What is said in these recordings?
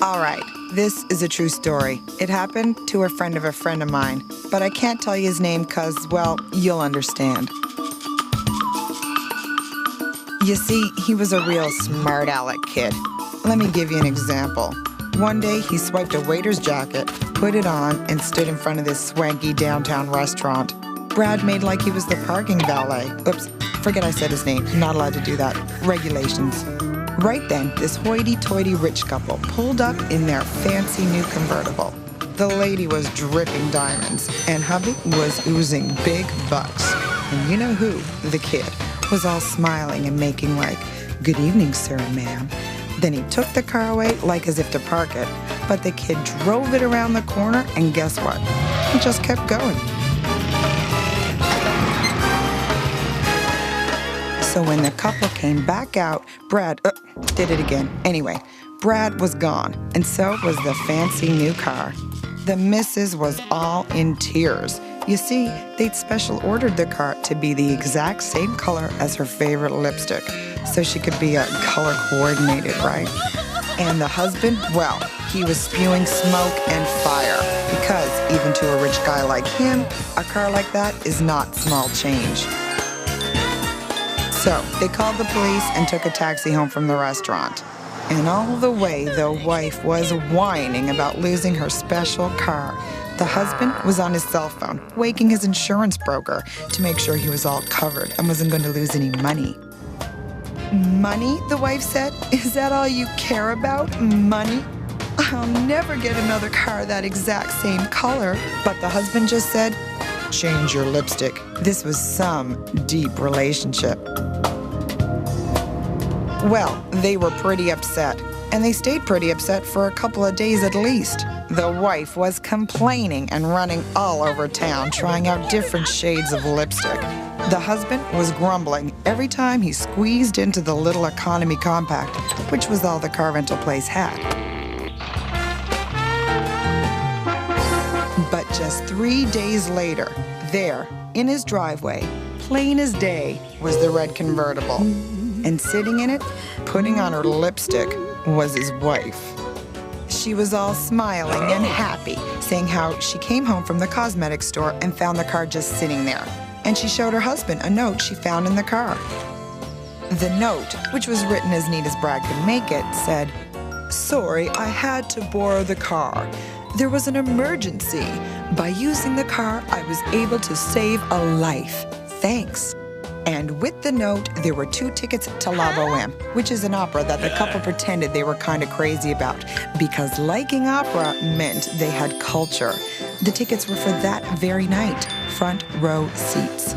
All right, this is a true story. It happened to a friend of mine, but I can't tell you his name because, well, you'll understand. You see, he was a real smart aleck kid. Let me give you an example. One day, he swiped a waiter's jacket, put it on, and stood in front of this swanky downtown restaurant. Brad made like he was the parking valet. Oops, forget I said his name. Not allowed to do that. Regulations. Right then, this hoity-toity rich couple pulled up in their fancy new convertible. The lady was dripping diamonds, and hubby was oozing big bucks. And you know who, the kid, was all smiling and making like, "Good evening, sir and ma'am." Then he took the car away like as if to park it, but the kid drove it around the corner, and guess what? He just kept going. So when the couple came back out, Brad did it again. Anyway, Brad was gone, and so was the fancy new car. The missus was all in tears. You see, they'd special ordered the car to be the exact same color as her favorite lipstick, so she could be color coordinated, right? And the husband, well, he was spewing smoke and fire, because even to a rich guy like him, a car like that is not small change. So they called the police and took a taxi home from the restaurant. And all the way, the wife was whining about losing her special car. The husband was on his cell phone, waking his insurance broker to make sure he was all covered and wasn't going to lose any money. "Money?" the wife said. "Is that all you care about? Money? I'll never get another car that exact same color." But the husband just said, "Change your lipstick." This was some deep relationship. Well, they were pretty upset, and they stayed pretty upset for a couple of days at least. The wife was complaining and running all over town, trying out different shades of lipstick. The husband was grumbling every time he squeezed into the little economy compact, which was all the car rental place had. But just 3 days later, there, in his driveway, plain as day, was the red convertible. And sitting in it, putting on her lipstick, was his wife. She was all smiling and happy, saying how she came home from the cosmetics store and found the car just sitting there. And she showed her husband a note she found in the car. The note, which was written as neat as Brad could make it, said, "Sorry, I had to borrow the car. There was an emergency. By using the car, I was able to save a life. Thanks." And with the note, there were 2 tickets to La Boheme, which is an opera that the couple pretended they were kind of crazy about, because liking opera meant they had culture. The tickets were for that very night, front row seats.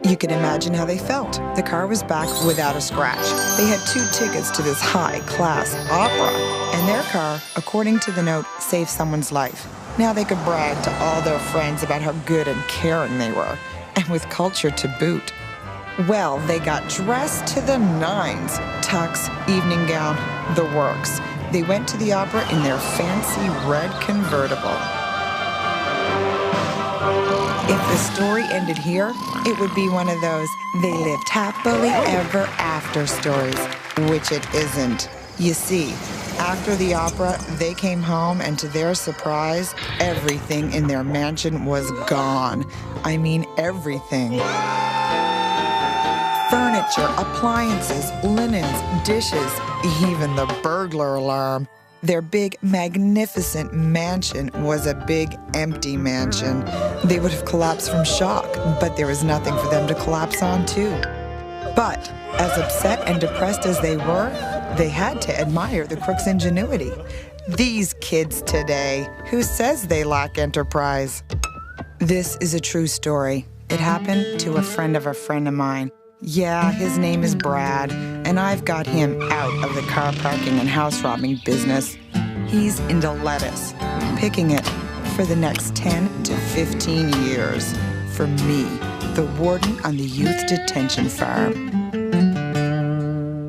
You can imagine how they felt. The car was back without a scratch. They had 2 tickets to this high-class opera, and their car, according to the note, saved someone's life. Now they could brag to all their friends about how good and caring they were, and with culture to boot. Well, they got dressed to the nines. Tux, evening gown, the works. They went to the opera in their fancy red convertible. If the story ended here, it would be one of those they lived happily ever after stories, which it isn't. You see, after the opera, they came home, and to their surprise, everything in their mansion was gone. I mean, everything. Furniture, appliances, linens, dishes, even the burglar alarm. Their big, magnificent mansion was a big, empty mansion. They would have collapsed from shock, but there was nothing for them to collapse on, too. But as upset and depressed as they were, they had to admire the crook's ingenuity. These kids today, who says they lack enterprise? This is a true story. It happened to a friend of mine. Yeah, his name is Brad, and I've got him out of the car parking and house robbing business. He's into lettuce, picking it for the next 10 to 15 years. For me, the warden on the youth detention farm.